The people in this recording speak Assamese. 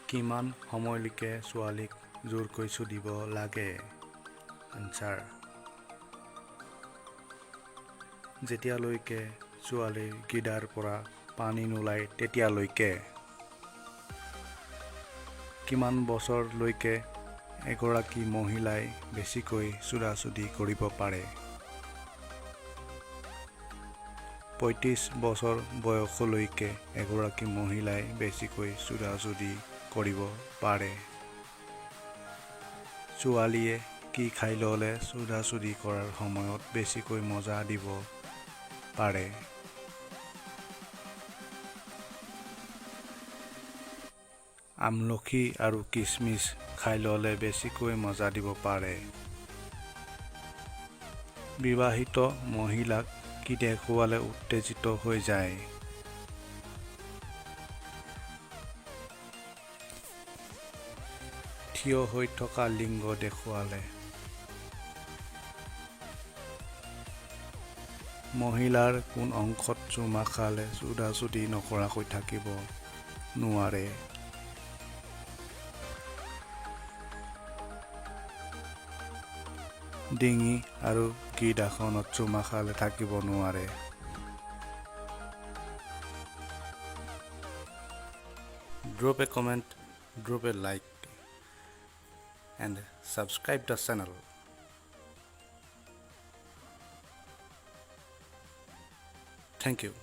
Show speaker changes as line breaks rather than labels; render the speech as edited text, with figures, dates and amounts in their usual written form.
কিমান সময়লৈকে ছোৱালীক জোৰকৈ চুদিব লাগে? আনচাৰ: যেতিয়ালৈকে ছোৱালীৰ গিদাৰ পৰা পানী নোলায় তেতিয়ালৈকে। কিমান বছৰলৈকে এগৰাকী মহিলাই বেছিকৈ চুদাচুদি কৰিব পাৰে? ৩৫ বছৰ বয়সলৈকে এগৰাকী মহিলাই বেছিকৈ চুদাচুদি কৰিব পাৰে। ছোৱালীয়ে কি খাই ল'লে চুদাচুদি কৰাৰ সময়ত বেছিকৈ মজা দিব পাৰে? আমলখি আৰু কিচমিচ খাই ল'লে বেছিকৈ মজা দিব পাৰে। বিবাহিত মহিলাক কি দেখুৱালে উত্তেজিত হৈ যায়? থিয় হৈ থকা লিংগ দেখুৱালে। মহিলাৰ কোন অংশত চুমা খালে চুদাচুদি নকৰাকৈ থাকিব নোৱাৰে? ডিঙি আৰু গিদাখনত চুমা খালে থাকিব নোৱাৰে? Drop a comment, drop a like and subscribe the channel. Thank you.